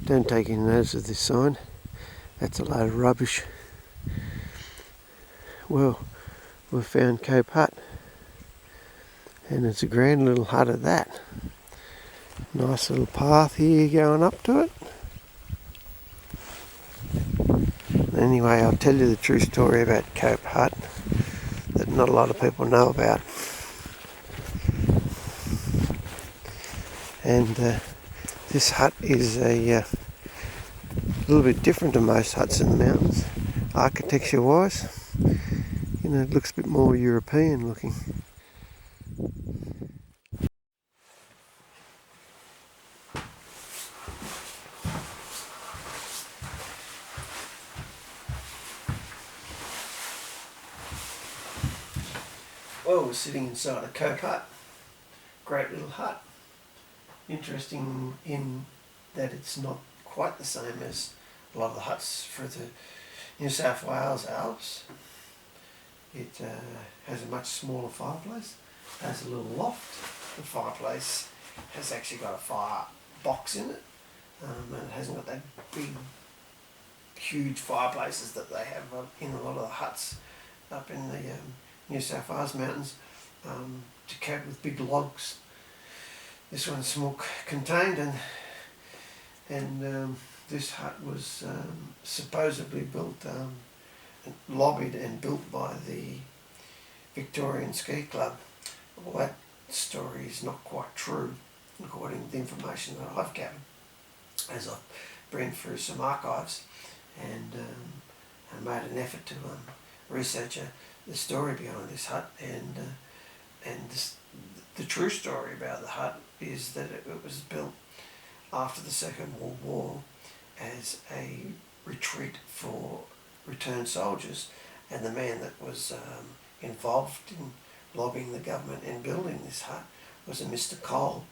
Don't take any notice of this sign. That's a load of rubbish. Well, we've found Cope Hut, and it's a grand little hut at that. Nice little path here going up to it. Anyway, I'll tell you the true story about Cope Hut that not a lot of people know about. And this hut is a little bit different to most huts in the mountains, architecture wise. You know, it looks a bit more European looking. Well, we're sitting inside a Cope Hut. Great little hut. Interesting in that it's not quite the same as a lot of the huts for the New South Wales Alps. It has a much smaller fireplace, has a little loft. The fireplace has actually got a fire box in it, and it hasn't got that big, huge fireplaces that they have in a lot of the huts up in the New South Wales mountains to cope with big logs. This one's smoke contained, and this hut was supposedly built, lobbied and built by the Victorian Ski Club. Well, that story is not quite true, according to the information that I've gathered, as I've been through some archives and made an effort to research the story behind this hut, and the true story about the hut is that it was built after the Second World War as a retreat for returned soldiers, and the man that was involved in lobbying the government and building this hut was a Mr. Cole,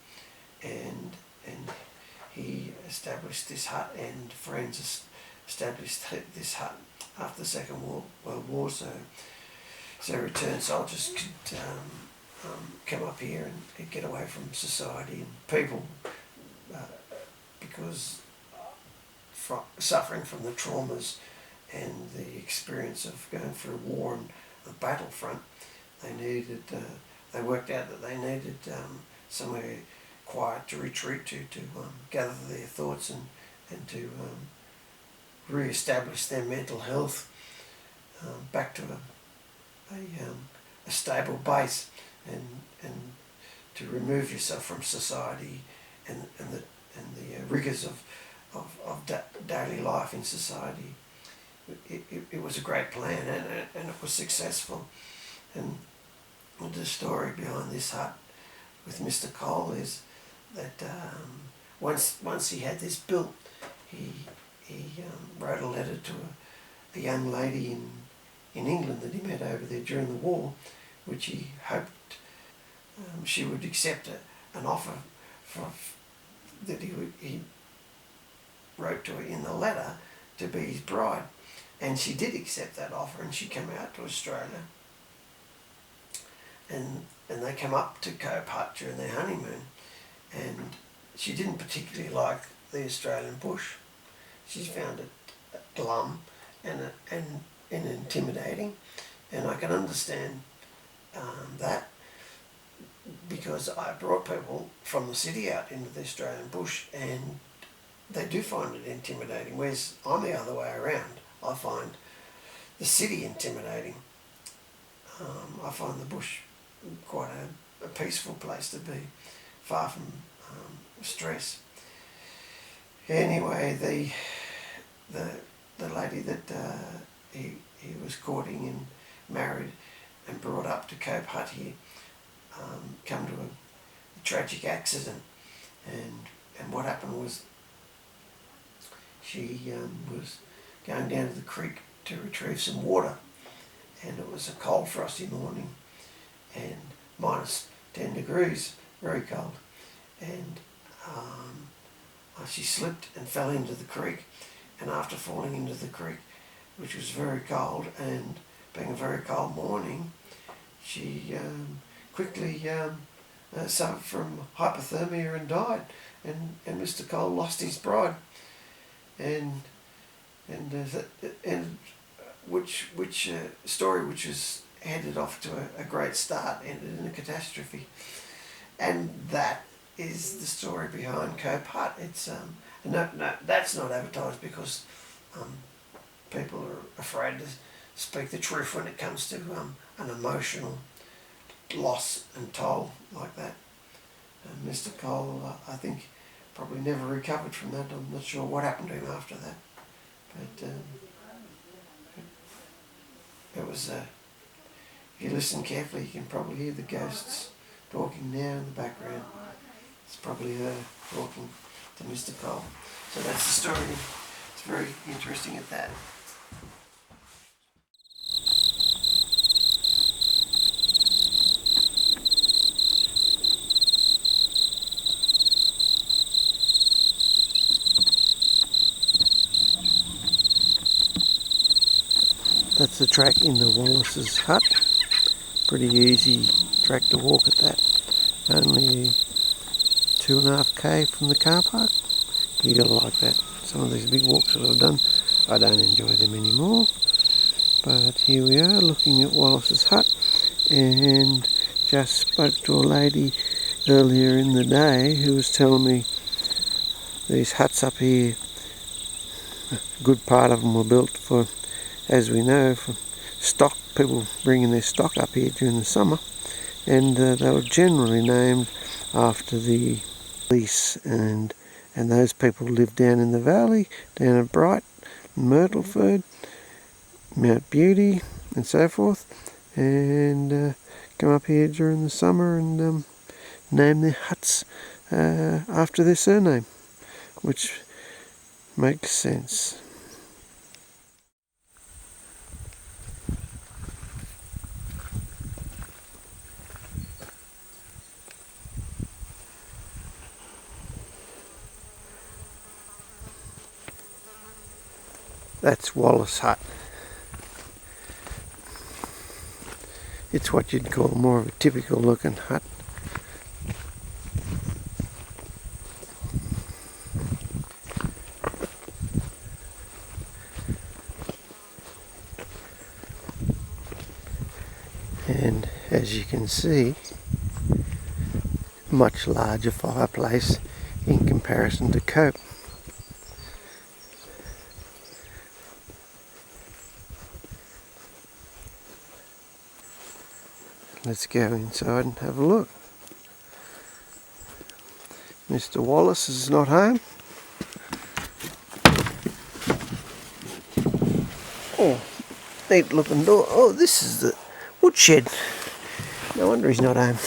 and he established this hut, and friends established this hut after the Second World War, so returned soldiers could come up here and get away from society and people, because suffering from the traumas and the experience of going through war and the battlefront, they worked out that they needed somewhere quiet to retreat to gather their thoughts and to re-establish their mental health back to a stable base, and to remove yourself from society and the rigours of daily life in society. It was a great plan, and it was successful. And the story behind this hut with Mr. Cole is that once he had this built, he wrote a letter to a young lady in England that he met over there during the war, which he hoped she would accept an offer that he wrote to her in the letter to be his bride. And she did accept that offer, and she came out to Australia, and they came up to Cope Hut during their honeymoon, and she didn't particularly like the Australian bush. She found it glum and intimidating, and I can understand that, because I brought people from the city out into the Australian bush, and they do find it intimidating, whereas I'm the other way around. I find the city intimidating. I find the bush quite a peaceful place to be, far from stress. Anyway, the lady that he was courting and married and brought up to Cope Hut here come to a tragic accident, and what happened was she was going down to the creek to retrieve some water, and it was a cold, frosty morning, and minus 10 degrees, very cold, and she slipped and fell into the creek, and after falling into the creek, which was very cold, and being a very cold morning, she quickly suffered from hypothermia and died, and Mr. Cole lost his bride. and and which story which was headed off to a great start ended in a catastrophe, and that is the story behind Cope Hut. It's no, that's not advertised because people are afraid to speak the truth when it comes to an emotional loss and toll like that. Mr. Cole, I think, probably never recovered from that. I'm not sure what happened to him after that, but it was. If you listen carefully, you can probably hear the ghosts talking now in the background. It's probably her talking to Mr. Cole. So that's the story. It's very interesting at that. That's the track in the Wallaces hut. Pretty easy track to walk at that. Only 2.5k from the car park. You're going to like that. Some of these big walks that I've done, I don't enjoy them anymore. But here we are looking at Wallace's hut, and just spoke to a lady earlier in the day who was telling me these huts up here, a good part of them were built for, as we know, for stock, people bringing their stock up here during the summer, and they were generally named after the police, and those people lived down in the valley, down at Bright, Myrtleford, Mount Beauty and so forth, and come up here during the summer and name their huts after their surname, which makes sense. That's Wallace Hut. It's what you'd call more of a typical looking hut. And as you can see, much larger fireplace in comparison to Cope. Let's go inside and have a look. Mr. Wallace is not home. Oh, neat looking door. Oh, this is the woodshed. No wonder he's not home.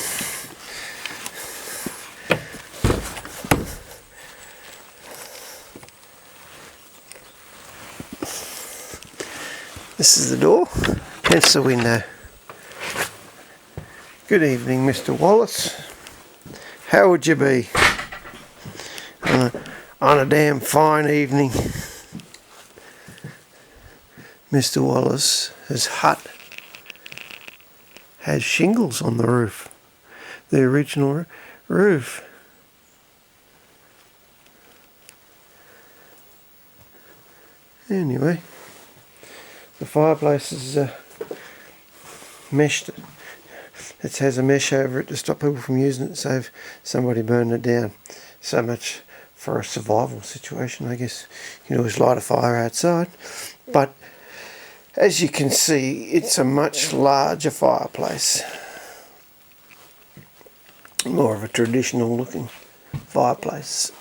This is the door, hence the window. Good evening, Mr. Wallace. How would you be on a damn fine evening? Mr. Wallace's hut has shingles on the roof, the original roof. Anyway, the fireplace is meshed. It has a mesh over it to stop people from using it, save somebody burning it down. So much for a survival situation, I guess. You can always light a fire outside. But as you can see, it's a much larger fireplace. More of a traditional looking fireplace.